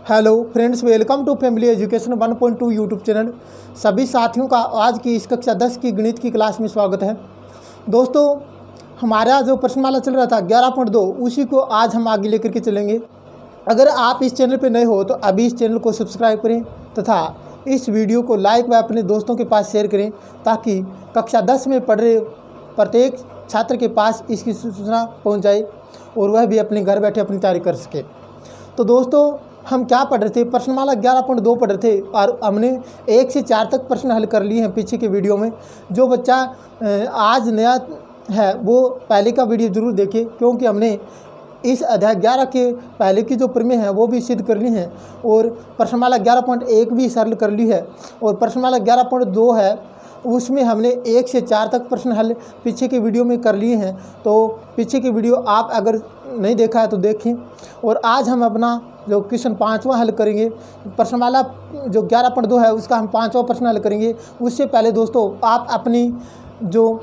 Hello friends, welcome to family education 1.2 YouTube channel. सभी साथियों का आज की इस कक्षा 10 की गणित की क्लास में स्वागत है। दोस्तों, हमारा जो प्रश्नमाला चल रहा था 11.2 उसी को आज हम आगे लेकर के चलेंगे। अगर आप इस चैनल पर नए हो तो अभी इस चैनल को सब्सक्राइब करें तथा इस वीडियो को लाइक व अपने दोस्तों के पास शेयर करें ताकि कक्षा 10 में पढ़ रहे प्रत्येक छात्र के पास इसकी सूचना पहुँच जाए और वह भी अपने घर बैठे अपनी तैयारी कर सके। तो दोस्तों, हम क्या पढ़ रहे थे? प्रश्नमाला 11.2 पढ़ रहे थे और हमने 1 से 4 तक प्रश्न हल कर लिए हैं पीछे के वीडियो में। जो बच्चा आज नया है वो पहले का वीडियो ज़रूर देखे, क्योंकि हमने इस अध्याय 11 के पहले की जो प्रमेय है वो भी सिद्ध कर ली हैं और प्रश्नमाला 11.1 भी सरल कर ली है और प्रश्नमाला 11.2 है उसमें हमने 1 से 4 तक प्रश्न हल पीछे के वीडियो में कर लिए हैं। तो पीछे के वीडियो आप अगर नहीं देखा है तो देखें। और आज हम अपना जो क्वेश्चन 5वां हल करेंगे। प्रश्नमाला जो 11.2 है उसका हम 5वां प्रश्न हल करेंगे। उससे पहले दोस्तों, आप अपनी जो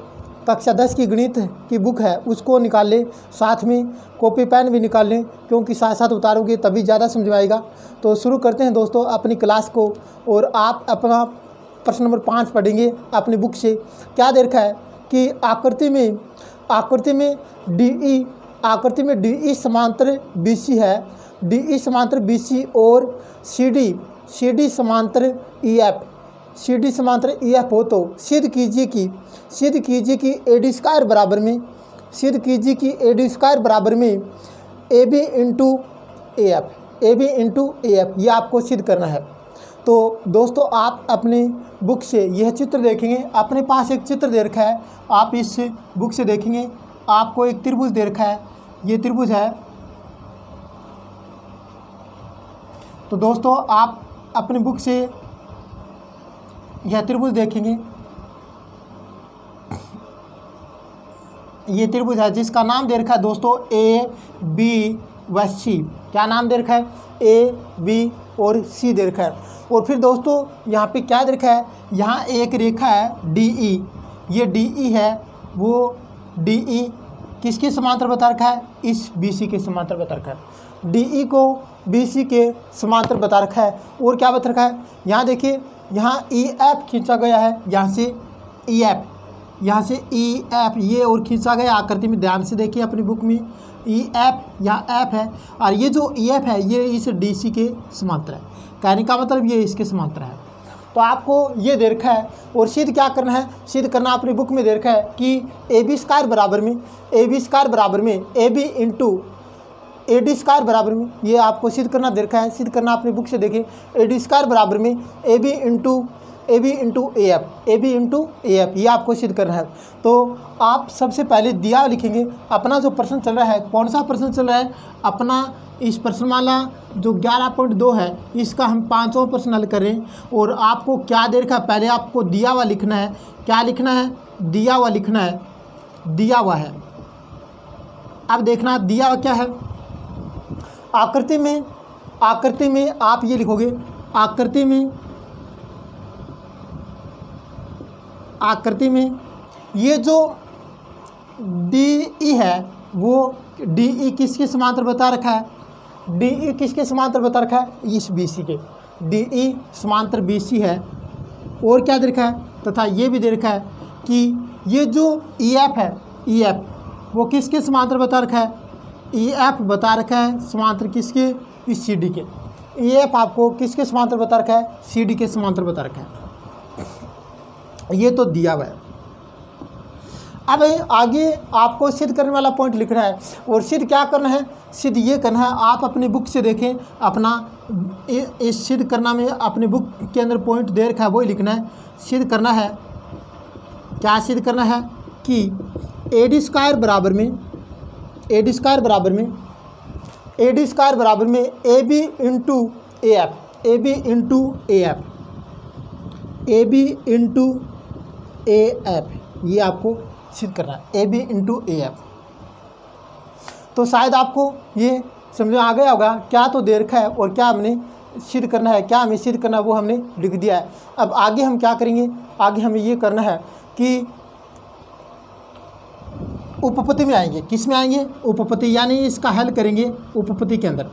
कक्षा 10 की गणित की बुक है उसको निकाल लें, साथ में कॉपी पेन भी निकाल लें, क्योंकि साथ साथ उतारोगे तभी ज़्यादा समझ में आएगा। तो शुरू करते हैं दोस्तों अपनी क्लास को। और आप अपना प्रश्न नंबर 5 पढ़ेंगे अपनी बुक से। क्या दे रखा है कि आकृति में DE समांतर BC है, DE समांतर BC और CD समांतर EF हो तो सिद्ध कीजिए कि AD स्क्वायर बराबर में AB इंटू AF ये आपको सिद्ध करना है। तो दोस्तों, आप अपने बुक से यह चित्र देखेंगे। अपने पास एक चित्र दे रखा है, आप इस बुक से देखेंगे आपको एक त्रिभुज दे रखा है, ये त्रिभुज है। तो दोस्तों, आप अपनी बुक से यह त्रिभुज देखेंगे, ये त्रिभुज है जिसका नाम दे रखा है दोस्तों AB व C। क्या नाम दे रखा है? AB और C दे रखा है। और फिर दोस्तों यहाँ पे क्या दे रखा है? यहाँ एक रेखा है DE, ये DE है, वो DE किसके समांतर बता रखा है? इस BC के समांतर बता रखा है। DE को BC के समांतर बता रखा है। और क्या बता रखा है? यहाँ देखिए, यहाँ EF खींचा गया है, यहाँ से EF ये और खींचा गया आकृति में। ध्यान से देखिए अपनी बुक में EF यहाँ F है और ये जो EF है ये इस DC के समांतर है। कहने का मतलब ये इसके समांतर है। तो आपको ये दे रखा है और सिद्ध क्या करना है? सिद्ध करना अपनी बुक में दे रखा है कि AB स्क्वायर बराबर में AB इंटू AD स्क्वायर बराबर में, ये आपको सिद्ध करना दे रखा है। सिद्ध करना अपनी बुक से देखें। AD स्क्वायर बराबर में AB इंटू AF ये आपको सिद्ध करना है। तो आप सबसे पहले दिया लिखेंगे। अपना जो प्रश्न चल रहा है, कौन सा प्रश्न चल रहा है? अपना इस प्रश्नमाला जो 11.2 है इसका हम 5वां प्रश्न हल करें। और आपको क्या दे रखा है? पहले आपको दिया हुआ लिखना है। क्या लिखना है? दिया हुआ लिखना है, दिया हुआ है। अब देखना दिया हुआ क्या है। आकृति में आप ये लिखोगे, आकृति में ये जो DE है वो DE किसके समांतर बता रखा है? DE किसके समांतर बता रखा है? इस BC के। DE समांतर BC है। और क्या दे रखा है? तथा ये भी दे रखा है कि ये जो EF है, EF वो किसके समांतर बता रखा है? EF बता रखा है समांतर किसके? इस CD के। EF आपको किसके समांतर बता रखा है? CD के समांतर बता रखा है। ये तो दिया हुआ है। अब आगे आपको सिद्ध करने वाला पॉइंट लिखना है। और सिद्ध क्या करना है? सिद्ध ये करना है, आप अपनी बुक से देखें। अपना इस सिद्ध करना में अपनी बुक के अंदर पॉइंट दे रखा है वही लिखना है। सिद्ध करना है, क्या सिद्ध करना है कि AD स्क्वायर बराबर में AB इंटू AF ये आपको सिद्ध करना है, AB इंटू AF। तो शायद आपको ये समझ में आ गया होगा क्या तो दे रखा है और क्या हमने सिद्ध करना है। क्या हमें सिद्ध करना है वो हमने लिख दिया है। अब आगे हम क्या करेंगे? आगे हमें ये करना है कि उपपत्ति में आएंगे। किस में आएंगे? उपपत्ति, यानी इसका हल करेंगे उपपत्ति के अंदर।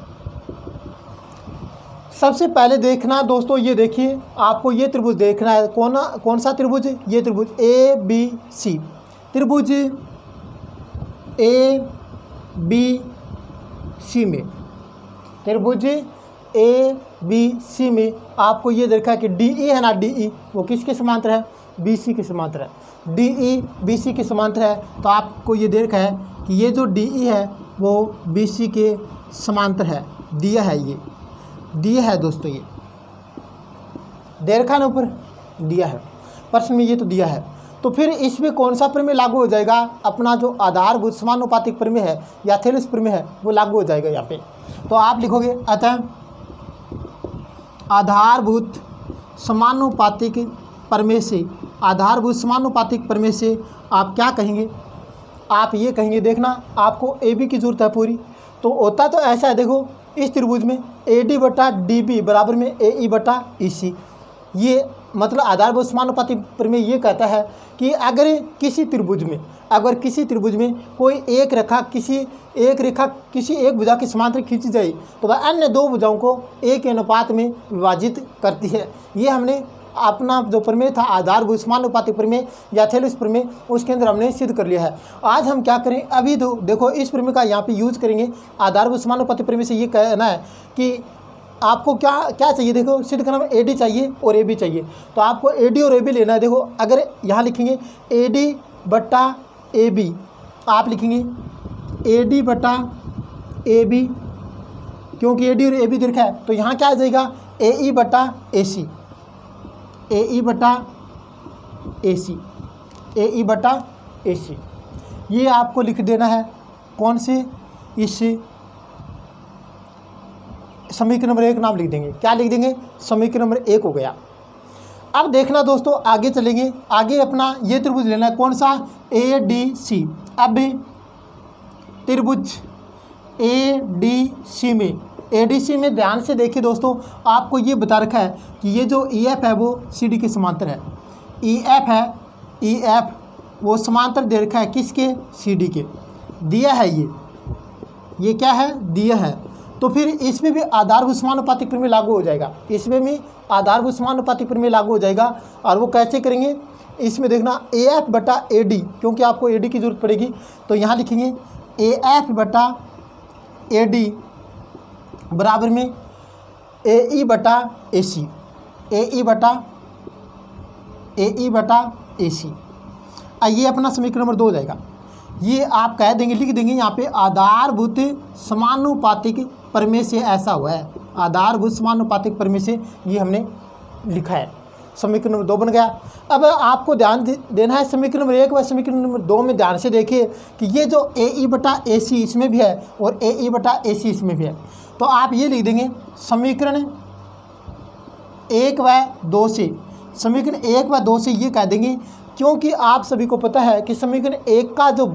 सबसे पहले देखना दोस्तों, ये देखिए आपको ये त्रिभुज देखना है। कौन सा त्रिभुज? ये त्रिभुज ए बी सी, त्रिभुज ए बी सी में, त्रिभुज ए बी सी में आपको ये देखा है कि डी ई है ना, डी ई वो किसके समांतर है? बी सी के समांतर है। डी ई बी सी के समांतर है, तो आपको ये देखा है कि ये जो डी ई है वो बी सी के समांतर है, दिया है, ये दिया है दोस्तों, ये दे रखा ना ऊपर, दिया है प्रश्न में, ये तो दिया है। तो फिर इसमें कौन सा प्रमेय लागू हो जाएगा? अपना जो आधारभूत समानुपातिक प्रमेय है या थेलिस प्रमेय है वो लागू हो जाएगा यहाँ पे। तो आप लिखोगे अतः आधारभूत समानुपातिक प्रमेय से, आधारभूत समानुपातिक प्रमेय से आप क्या कहेंगे? आप ये कहेंगे, देखना आपको ए बी की जरूरत है पूरी। तो होता तो ऐसा है, देखो इस त्रिभुज में ए डी बटा डी बी बराबर में ए ई बटा ई सी, ये मतलब आधारभूत समानुपातिक प्रमेय ये कहता है कि अगर किसी त्रिभुज में कोई एक रेखा किसी एक भुजा के समांतर खींची जाए तो वह अन्य दो भुजाओं को एक के अनुपात में विभाजित करती है। ये हमने अपना जो प्रमेय था आधारभूत समानुपातिक प्रमेय या थेलिस प्रमेय, उसके अंदर हमने सिद्ध कर लिया है। आज हम क्या करें, अभी तो देखो इस प्रमेय का यहाँ पे यूज करेंगे। आधारभूत समानुपातिक प्रमेय से ये कहना है कि आपको क्या चाहिए, देखो सिद्ध करना में ए डी चाहिए और ए बी चाहिए, तो आपको ए डी और ए बी लेना है। देखो अगर यहाँ लिखेंगे ए डी बटा ए बी, आप लिखेंगे ए डी बटा ए बी, क्योंकि ए डी और ए बी देखा है, तो यहाँ क्या आ जाएगा ए ई बटा ए सी, ए ई बटा ए सी, ए ई बटा ए सी, ये आपको लिख देना है। कौन से? इस समीकरण नंबर 1 नाम लिख देंगे। क्या लिख देंगे? समीकरण नंबर 1 हो गया। अब देखना दोस्तों आगे चलेंगे, आगे अपना ये त्रिभुज लेना है। कौन सा? A D C. अब त्रिभुज ए डी सी में, ए डी सी में ध्यान से देखिए दोस्तों, आपको ये बता रखा है कि ये जो ई एफ है वो सी डी के समांतर है। ई एफ है, ई एफ वो समांतर दे रखा है किसके? सी डी के, दिया है ये क्या है? दिया है। तो फिर इसमें भी आधारभूत समानुपातिक प्रमेय लागू हो जाएगा, इसमें भी आधारभूत समानुपातिक प्रमेय लागू हो जाएगा। और वो कैसे करेंगे? इसमें देखना ए एफ बटा ए डी, क्योंकि आपको ए डी की जरूरत पड़ेगी, तो यहाँ लिखेंगे ए एफ बटा ए डी बराबर में ए ई बटा ए सी, ए ई बटा ए सी। ये अपना समीकरण नंबर 2 हो जाएगा। ये आप कह देंगे, लिख देंगे यहाँ पे आधारभूत समानुपातिक प्रमेय से ऐसा हुआ है, आधारभूत समानुपातिक प्रमेय से ये हमने लिखा है। समीकरण नंबर 2 बन गया। अब आपको ध्यान देना है समीकरण नंबर 1 व समीकरण नंबर 2 में ध्यान से देखिए कि ये जो ए ई बटा ए सी इसमें भी है और ए ई बटा ए सी इसमें भी है। तो आप ये लिख देंगे समीकरण 1 व 2 से, समीकरण 1 व 2 से ये कह देंगे, क्योंकि आप सभी को पता है कि समीकरण 1 का जो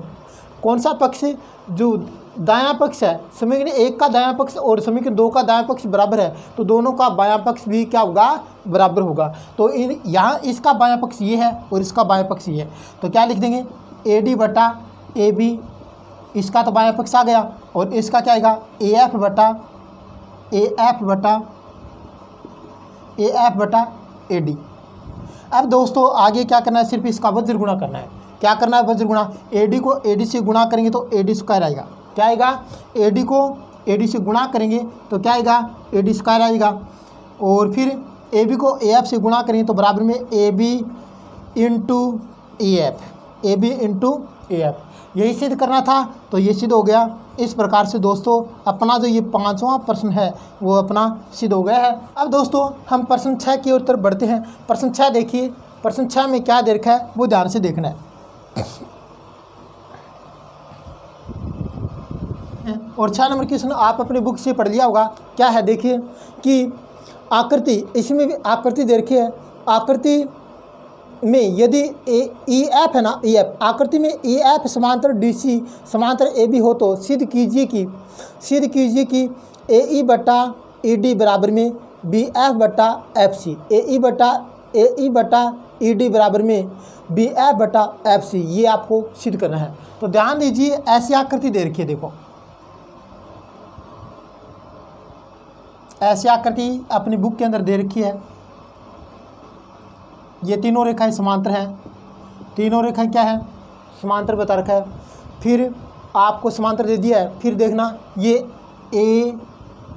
कौन सा पक्ष, जो दायां पक्ष है, समीकरण 1 का दायां पक्ष और समीकरण 2 का दायां पक्ष बराबर है, तो दोनों का बायां पक्ष भी क्या होगा? बराबर होगा। तो यहाँ इसका बायां पक्ष ये है और इसका बायां पक्ष ये है, तो क्या लिख देंगे ए डी बटा ए बी, इसका तो बायां पक्ष आ गया, और इसका क्या आएगा ए एफ बटा ए डी। अब दोस्तों आगे क्या करना है, सिर्फ इसका वज्र गुणा करना है। क्या करना है? वज्र गुणा। ए डी को ए डी से गुणा करेंगे तो ए डी स्क्वायर आएगा। क्या आएगा? ए डी को ए डी से गुणा करेंगे तो क्या आएगा? ए डी स्क्वायर आएगा। और फिर ए बी को ए एफ से गुणा करेंगे तो बराबर में A B into A F, A B into A F. यही सिद्ध करना था, तो ये सिद्ध हो गया। इस प्रकार से दोस्तों अपना जो ये 5वां प्रश्न है वो अपना सिद्ध हो गया है। अब दोस्तों हम प्रश्न 6 की ओर तरफ बढ़ते हैं। प्रश्न 6 देखिए, प्रश्न 6 में क्या दे रखा है वो ध्यान से देखना है। और 6 नंबर क्वेश्चन आप अपनी बुक से पढ़ लिया होगा। क्या है देखिए कि आकृति, इसमें भी आकृति दे रखी है। आकृति में यदि ई एफ है ना, ई एफ, आकृति में ई एफ समांतर डी सी समांतर ए बी हो तो सिद्ध कीजिए कि ए ई बटा ई डी बराबर में बी एफ बटा एफ सी, ए ई बटा ई डी बराबर में बी एफ बटा एफ सी। ये आपको सिद्ध करना है। तो ध्यान दीजिए, ऐसी आकृति दे रखी है, देखो ऐसी आकृति अपनी बुक के अंदर दे रखी है। ये तीनों रेखाएं समांतर हैं, तीनों रेखाएं क्या है, समांतर बता रखा है। फिर आपको समांतर दे दिया है, फिर देखना ये ए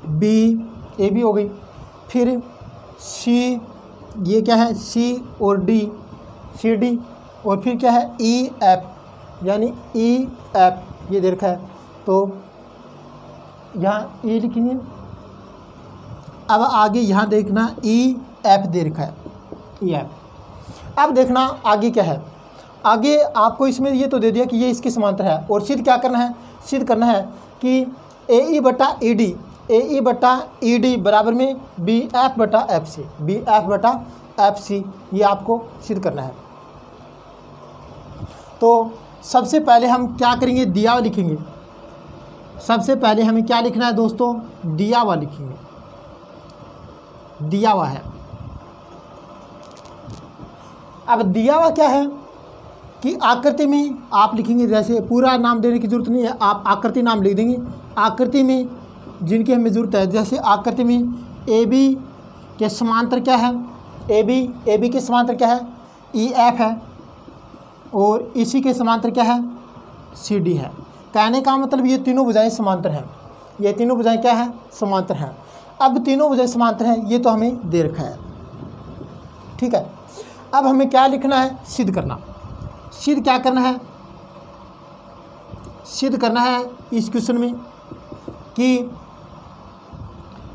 बी हो गई, फिर सी, ये क्या है सी और डी, सी डी, और फिर क्या है ई एफ, यानी ई एफ ये दे रखा है। तो यहाँ ई लिखेंगे। अब आगे यहाँ देखना ई एफ दे रखा है, ई एफ। अब देखना आगे क्या है, आगे आपको इसमें ये तो दे दिया कि ये इसके समांतर है, और सिद्ध क्या करना है, सिद्ध करना है कि ए ई बटा ई डी, ए ई बटा ई डी बराबर में बी एफ बटा एफ सी, बी एफ बटा एफ सी, ये आपको सिद्ध करना है। तो सबसे पहले हम क्या करेंगे, दिया हुआ लिखेंगे। सबसे पहले हमें क्या लिखना है दोस्तों, दिया हुआ लिखेंगे, दिया हुआ है। अब दिया हुआ क्या है कि आकृति में आप लिखेंगे, जैसे पूरा नाम देने की जरूरत नहीं है, आप आकृति नाम लिख देंगे। आकृति में जिनकी हमें ज़रूरत है, जैसे आकृति में ए बी के समांतर क्या है, ए बी के समांतर क्या है, ई एफ है, और इसी के समांतर क्या है, सी डी है। कहने का मतलब ये तीनों भुजाएं समांतर हैं, ये तीनों भुजाएं क्या है, समांतर हैं। अब तीनों भुजाएं समांतर हैं, ये तो हमें दे रखा है, ठीक है। अब हमें क्या लिखना है, सिद्ध करना। सिद्ध क्या करना है, सिद्ध करना है इस क्वेश्चन में कि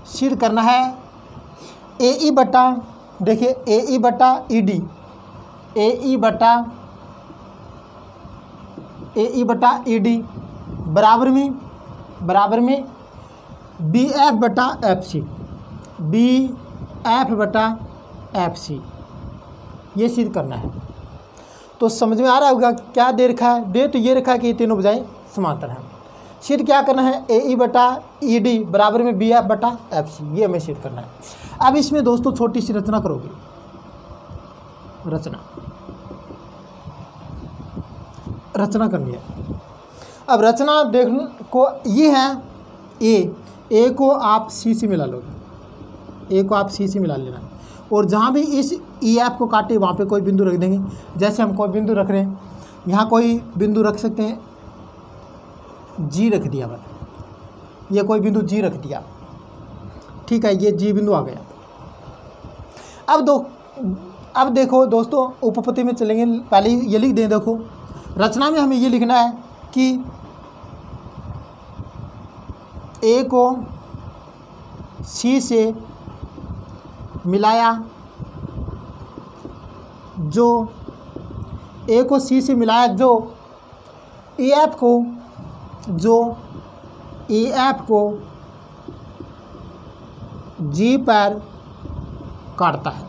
सिद्ध करना है ए ई बटा, देखिए ए ई बटा ई डी, ए ई बटा ई डी बराबर में बी एफ बटा एफ सी, बी एफ बटा एफ सी, ये सिद्ध करना है। तो समझ में आ रहा होगा क्या दे रखा है, दे तो ये रखा है कि ये तीनों भुजाएं समांतर हैं। सिद्ध क्या करना है, ए ई बटा ई डी बराबर में बी एफ बटा एफ सी, ये हमें सिद्ध करना है। अब इसमें दोस्तों छोटी सी रचना करोगे, रचना करनी है। अब रचना देखने को ये है, ए को आप सी से मिला लोगे, ए को आप सी से मिला लेना, और जहाँ भी इस ई एफ को काटे वहाँ पे कोई बिंदु रख देंगे। जैसे हम कोई बिंदु रख रहे हैं, यहाँ कोई बिंदु रख सकते हैं, जी रख दिया मैंने, ये कोई बिंदु जी रख दिया, ठीक है, ये जी बिंदु आ गया। अब देखो दोस्तों, उपपत्ति में चलेंगे, पहले ये लिख दें। देखो रचना में हमें ये लिखना है कि ए को सी से मिलाया, जो ए को सी से मिलाया, जो ई एफ को जी पर काटता है,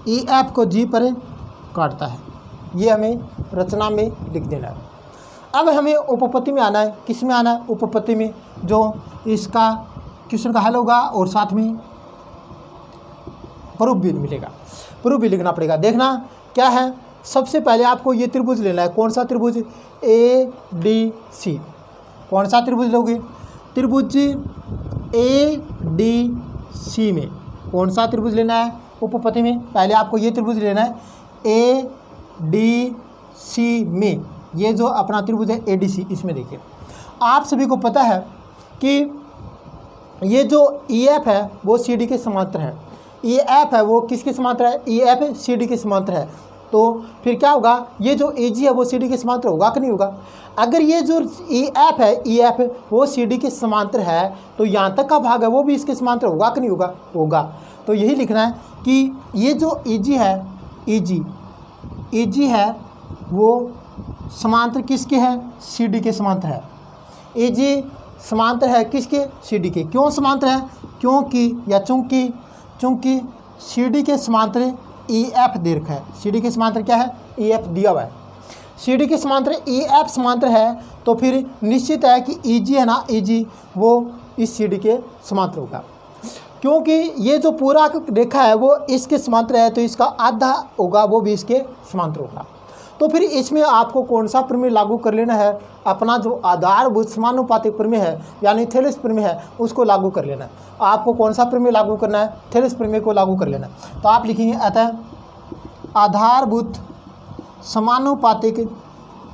ई एफ को जी पर काटता है, ये हमें रचना में लिख देना है। अब हमें उपपत्ति में आना है, किस में आना है, उपपत्ति में, जो इसका क्वेश्चन का हल होगा और साथ में प्रूफ भी मिलेगा, प्रूफ भी लिखना पड़ेगा। देखना क्या है, सबसे पहले आपको ये त्रिभुज लेना है। कौन सा त्रिभुज, ए डी सी। कौन सा त्रिभुज लोगे, त्रिभुज ए डी सी में कौन सा त्रिभुज लेना है उपपत्ति में, पहले आपको ये त्रिभुज लेना है ए डी सी में। ये जो अपना त्रिभुज है ए डी सी, इसमें देखिए आप सभी को पता है कि ये जो ई एफ है वो सी डी के समांतर है, ई एफ है वो किसके समांतर है, ई एफ सी डी के समांतर है। तो फिर क्या होगा, ये जो ए जी है वो सी डी के समांतर होगा कि नहीं होगा। अगर ये जो ई एफ है, ई एफ वो सी डी के समांतर है, तो यहाँ तक का भाग है वो भी इसके समांतर होगा कि नहीं होगा, होगा। तो यही लिखना है कि ये जो ई जी है, ई जी है वो समांतर किसके है, सी डी के समांतर है। ए जी समांतर है किसके, सी डी के। क्यों समांतर है, क्योंकि या चूँकि सी डी के समांतर ई एफ दे रखा है। सी डी के समांतर क्या है, ई एफ दिया हुआ है। सी डी के समांतर ई एफ समांतर है, तो फिर निश्चित है कि ई जी है ना, ई जी वो इस सी डी के समांतर होगा। क्योंकि ये जो पूरा रेखा है वो इसके समांतर है, तो इसका आधा होगा वो भी इसके समांतर होगा। तो फिर इसमें आपको कौन सा प्रमेय लागू कर लेना है, अपना जो आधारभूत समानुपातिक प्रमेय है यानी थेलेस प्रमेय है उसको लागू कर लेना है। आपको कौन सा प्रमेय लागू करना है, थेलेस प्रमेय को लागू कर लेना है। तो आप लिखेंगे अतः आधारभूत समानुपातिक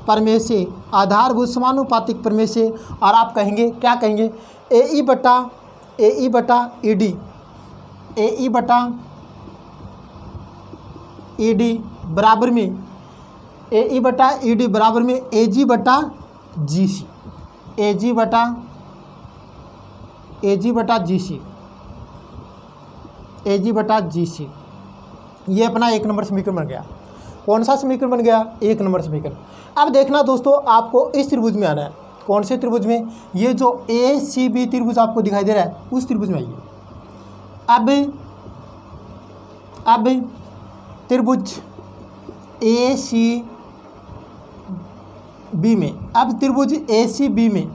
प्रमेय से, आधारभूत समानुपातिक प्रमेय से, और आप कहेंगे क्या कहेंगे, ए बटा ई डी बराबर में ए बटा ई डी बराबर में ए जी बटा जी सी, ए जी बटा जी सी। ये अपना 1 नंबर समीकरण बन गया। कौन सा समीकरण बन गया, 1 नंबर समीकरण। अब देखना दोस्तों, आपको इस त्रिभुज में आना है। कौन से त्रिभुज में, ये जो ए सी बी त्रिभुज आपको दिखाई दे रहा है उस त्रिभुज में आइए। अब त्रिभुज ए सी बी में, अब त्रिभुज ए सी बी में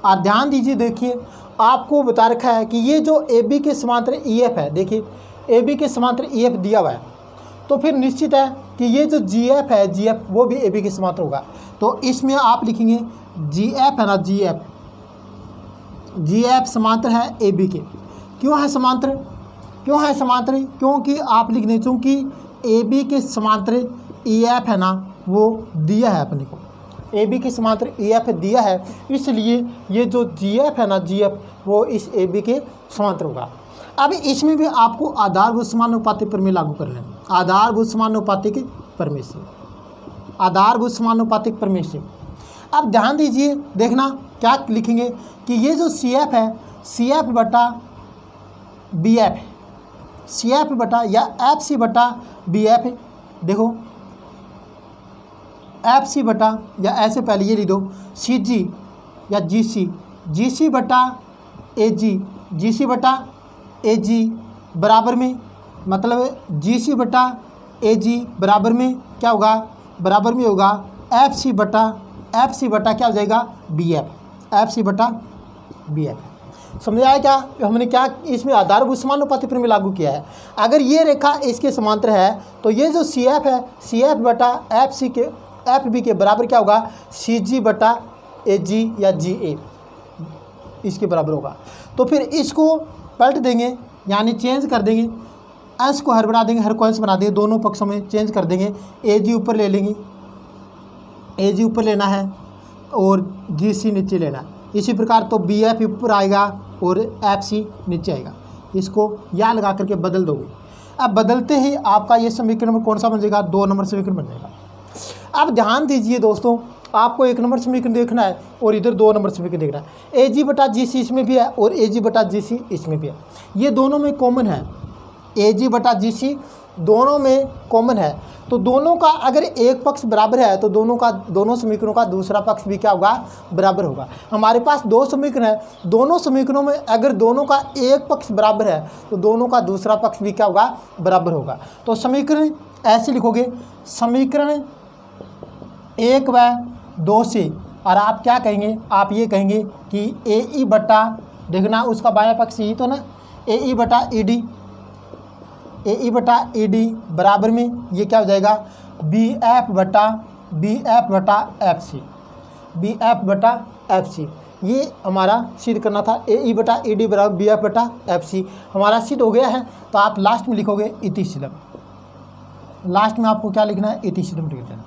आप ध्यान दीजिए, देखिए आपको बता रखा है कि ये जो ए बी के समांतर ई एफ है, देखिए ए बी के समांतर ई एफ दिया हुआ है, तो फिर निश्चित है कि ये जो जी एफ है, जी एफ वो भी ए बी के समांतर होगा। तो इसमें आप लिखेंगे जी एफ है ना, जी एफ समांतर है ए बी के। क्यों है समांतर, क्योंकि आप लिख दें चूँकि ए बी के समांतर ई एफ है ना वो दिया है अपने को, ए बी के समांतर ई एफ दिया है, इसलिए ये जो जी एफ है ना, जी एफ वो इस ए बी के समांतर होगा। अब इसमें भी आपको आधारभूत समानुपातिक प्रमेय लागू करना है, आधारभूत समानुपातिक प्रमेय से। अब ध्यान दीजिए, देखना क्या लिखेंगे कि ये जो सी एफ है, सी एफ बटा बी एफ है, सी एफ बटा या एफ सी बटा बी एफ है। देखो एफ सी बटा, या ऐसे पहले ये लिख दो सी जी या जी सी बटा ए जी बराबर में, मतलब जी सी बटा ए जी बराबर में क्या होगा, बराबर में होगा एफ सी बटा क्या हो जाएगा, बी एफ, एफ सी बटा बी एफ। समझ आया क्या, हमने क्या इसमें आधारभूत समानुपातिक प्रमेय लागू किया है। अगर ये रेखा इसके समांतर है तो ये जो सी एफ है, सी एफ बटा एफ बी के बराबर क्या होगा, सी जी बटा ए जी या जी ए, इसके बराबर होगा। तो फिर इसको पलट देंगे यानी चेंज कर देंगे, अंश को हर बना देंगे, हर को अंश बना देंगे, दोनों पक्षों में चेंज कर देंगे। ए जी ऊपर ले लेंगे, ए जी ऊपर लेना है और जी सी नीचे लेना है। इसी प्रकार तो बी एफ ऊपर आएगा और एफ सी नीचे आएगा। इसको यहाँ लगा करके बदल दोगे। अब बदलते ही आपका ये समीकरण कौन सा बन जाएगा, 2 नंबर समीकरण बन जाएगा। अब ध्यान दीजिए दोस्तों, आपको 1 नंबर समीकरण देखना है और इधर 2 नंबर समीकरण देखना है। ए जी बटा जी सी इसमें भी है और ए जी बटा जी सी इसमें भी है, ये दोनों में कॉमन है। ए जी बटा जी सी दोनों में कॉमन है, तो दोनों का अगर एक पक्ष बराबर है तो दोनों समीकरणों का दूसरा पक्ष भी क्या होगा, बराबर होगा। हमारे पास 2 समीकरण है, दोनों समीकरणों में अगर दोनों का एक पक्ष बराबर है तो दोनों का दूसरा पक्ष भी क्या होगा, बराबर होगा। तो समीकरण ऐसे लिखोगे, समीकरण 1 व 2 से, और आप क्या कहेंगे, आप ये कहेंगे कि ए ई बटा, देखना उसका बायां पक्ष यही तो ना, ए ई बटा ई डी बराबर में ये क्या हो जाएगा, बी एफ बटा एफ सी, बी एफ बटा एफ सी। ये हमारा सिद्ध करना था, ए ई बटा ई डी बराबर बी एफ बटा एफ सी हमारा सिद्ध हो गया है। तो आप लास्ट में लिखोगे इति सिद्धम, लास्ट में आपको क्या लिखना है, इति सिद्धम लिख देना।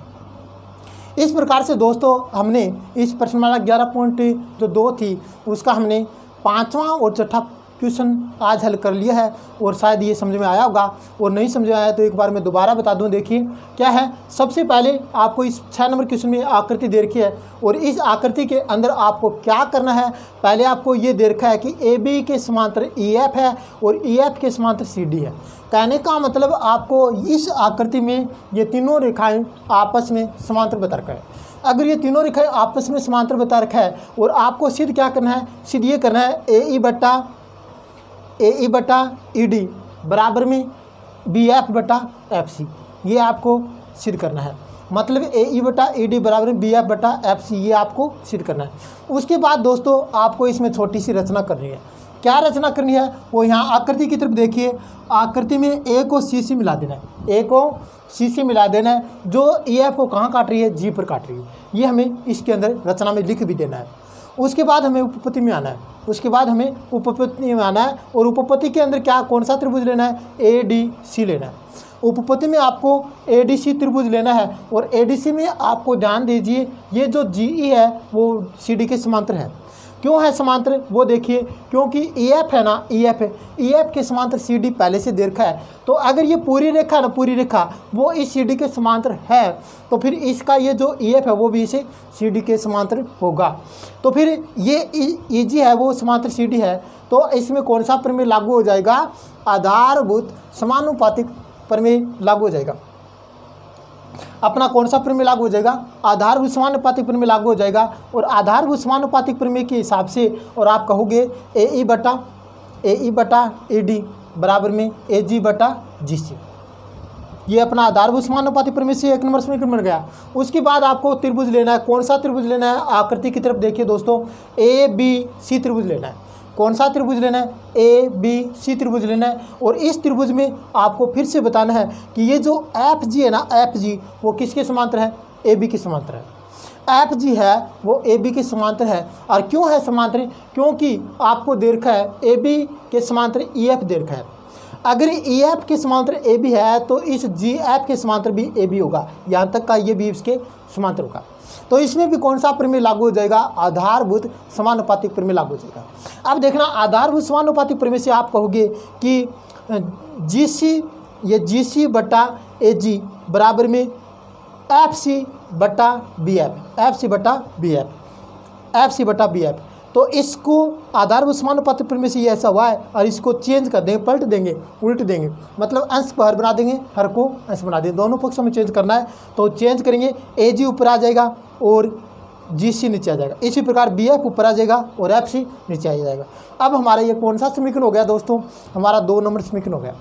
इस प्रकार से दोस्तों हमने इस प्रश्नमाला 11.2 थी उसका हमने 5वां और 6ठा क्वेश्चन आज हल कर लिया है, और शायद ये समझ में आया होगा, और नहीं समझ में आया तो एक बार मैं दोबारा बता दूं। देखिए क्या है, सबसे पहले आपको इस 6 नंबर क्वेश्चन में आकृति दे रखी है, और इस आकृति के अंदर आपको क्या करना है, पहले आपको ये दे रखा है कि ए बी के समांतर ई एफ है और ई एफ के समांतर सी डी है। कहने का मतलब आपको इस आकृति में ये तीनों रेखाएं आपस में समांतर बता रखा है। अगर ये तीनों रेखाएं आपस में समांतर बता रखा है और आपको सिद्ध क्या करना है, सिद्ध ये करना है ए ई बटा ई डी बराबर में बी एफ बटा एफ सी, ये आपको सिद्ध करना है। मतलब ए ई बटा ई डी बराबर में बी एफ बटा एफ सी, ये आपको सिद्ध करना है। उसके बाद दोस्तों आपको इसमें छोटी सी रचना करनी है। क्या रचना करनी है वो यहाँ आकृति की तरफ देखिए। आकृति में ए को सी से मिला देना है, ए को सी से मिला देना है। जो ई एफ को कहाँ काट रही है, जी पर काट रही है, ये हमें इसके अंदर रचना में लिख भी देना है। उसके बाद हमें उपपत्ति में आना है, उसके बाद हमें उपपत्ति में आना है और उपपत्ति के अंदर क्या कौन सा त्रिभुज लेना है, ए डी सी लेना है। उपपत्ति में आपको ए डी सी त्रिभुज लेना है और ए डी सी में आपको ध्यान दीजिए ये जो जी ई है वो सी डी के समांतर है। क्यों है समांतर वो देखिए, क्योंकि ई एफ है ना, ई एफ है, ई एफ के समांतर सी डी पहले से दे रखा है। तो अगर ये पूरी रेखा ना, पूरी रेखा वो इस सी डी के समांतर है तो फिर इसका ये जो ई एफ है वो भी इसे सी डी के समांतर होगा। तो फिर ये ई जी है वो समांतर सी डी है, तो इसमें कौन सा प्रमेय लागू हो जाएगा, आधारभूत समानुपातिक प्रमेय लागू हो जाएगा। अपना कौन सा प्रमेय लागू हो जाएगा, आधारभूत समानुपातिक प्रमेय लागू हो जाएगा। और आधारभूत समानुपातिक प्रमेय के हिसाब से और आप कहोगे ए ई बटा ए डी बराबर में ए जी बटा जी सी, ये अपना आधारभूत समानुपातिक प्रमेय से एक नंबर समीकरण बन गया। उसके बाद आपको त्रिभुज लेना है, कौन सा त्रिभुज लेना है, आकृति की तरफ देखिए दोस्तों, ए बी सी त्रिभुज लेना है। कौन सा त्रिभुज लेना है, ए बी सी त्रिभुज लेना है। और इस त्रिभुज में आपको फिर से बताना है कि ये जो एफ जी है ना, एफ जी वो किसके समांतर है, ए बी के समांतर है। एफ जी है वो ए बी के समांतर है। और क्यों है समांतर, क्योंकि आपको दे रखा है ए बी के समांतर ई एफ दे रखा है। अगर ई एफ के समांतर ए बी है तो इस जी एफ के समांतर भी ए बी होगा, यहाँ तक का ये भी इसके समांतर होगा। तो इसमें भी कौन सा प्रमेय लागू हो जाएगा, आधारभूत समानुपातिक प्रमेय लागू हो जाएगा। अब देखना, आधारभूत समानुपातिक प्रमेय से आप कहोगे कि जी सी, ये जी सी बटा ए जी बराबर में एफ सी बटा बी एफ, एफ सी बटा बी एफ, एफ सी बटा बी एफ। तो इसको आधारभूत समानुपातिक प्रमेय से ये ऐसा हुआ है और इसको चेंज कर देंगे, पलट देंगे, उल्ट देंगे, मतलब अंश को हर बना देंगे, हर को अंश बना देंगे। दोनों पक्षों में चेंज करना है तो चेंज करेंगे, ए जी ऊपर आ जाएगा और जी सी नीचे आ जाएगा। इसी प्रकार बी एफ ऊपर आ जाएगा और एफ सी नीचे आ जाएगा। अब हमारा ये कौन सा समीकरण हो गया दोस्तों, हमारा 2 नंबर समीकरण हो गया।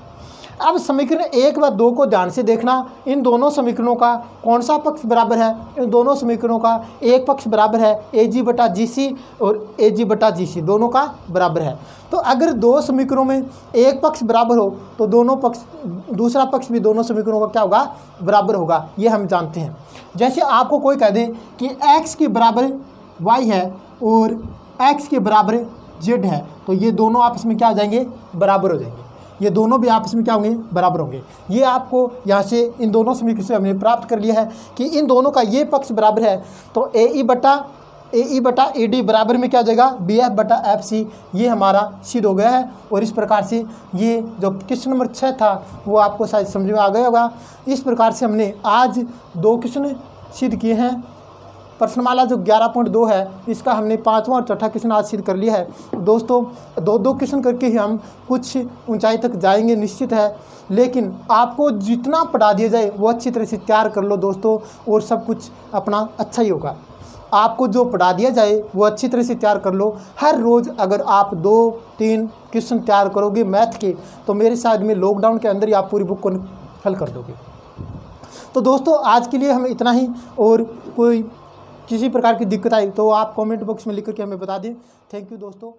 अब समीकरण 1 व 2 को ध्यान से देखना, इन दोनों समीकरणों का कौन सा पक्ष बराबर है, इन दोनों समीकरणों का एक पक्ष बराबर है ए जी बटा जी सी और ए जी बटा जी सी, दोनों का बराबर है। तो अगर 2 समीकरणों में एक पक्ष बराबर हो तो दोनों पक्ष, दूसरा पक्ष भी दोनों समीकरणों का क्या होगा, बराबर होगा, ये हम जानते हैं। जैसे आपको कोई कह दे कि x के बराबर y है और x के बराबर z है, तो ये दोनों आपस में क्या हो जाएंगे, बराबर हो जाएंगे। ये दोनों भी आपस में क्या होंगे, बराबर होंगे। ये आपको यहाँ से इन दोनों समीकरण से हमने प्राप्त कर लिया है कि इन दोनों का ये पक्ष बराबर है। तो ए ई बटा ए डी बराबर में क्या हो जाएगा, बी एफ बटा एफ सी, ये हमारा सिद्ध हो गया है। और इस प्रकार से ये जो क्वेश्चन नंबर 6 था वो आपको शायद समझ में आ गया होगा। इस प्रकार से हमने आज 2 क्वेश्चन सिद्ध किए हैं। प्रश्नमाला जो 11.2 है इसका हमने 5वां और चौथा क्वेश्चन आज सिद्ध कर लिया है। दोस्तों 2 क्वेश्चन करके ही हम कुछ ऊंचाई तक जाएंगे निश्चित है, लेकिन आपको जितना पढ़ा दिया जाए वो अच्छी तरह से तैयार कर लो दोस्तों, और सब कुछ अपना अच्छा ही होगा। आपको जो पढ़ा दिया जाए वो अच्छी तरह से तैयार कर लो। हर रोज़ अगर आप 2-3 क्वेश्चन तैयार करोगे मैथ के, तो मेरे शायद में लॉकडाउन के अंदर ही आप पूरी बुक को हल कर दोगे। तो दोस्तों आज के लिए हमें इतना ही, और कोई किसी प्रकार की दिक्कत आई तो आप कमेंट बॉक्स में लिख करके हमें बता दें। थैंक यू दोस्तों।